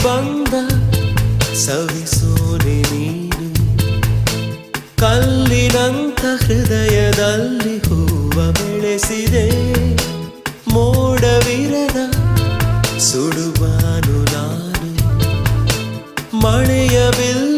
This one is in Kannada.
ಬಂದ ಸವಿಸೋನೆ ನೀನು, ಕಲ್ಲಿನಂಥ ಹೃದಯದಲ್ಲಿ ಹೂವ ಬೆಳೆಸಿದೆ. ಮೋಡವಿರದ ಸುಡುವಾನು ನಾನು, ಮಳೆಯ ಬಿಲ್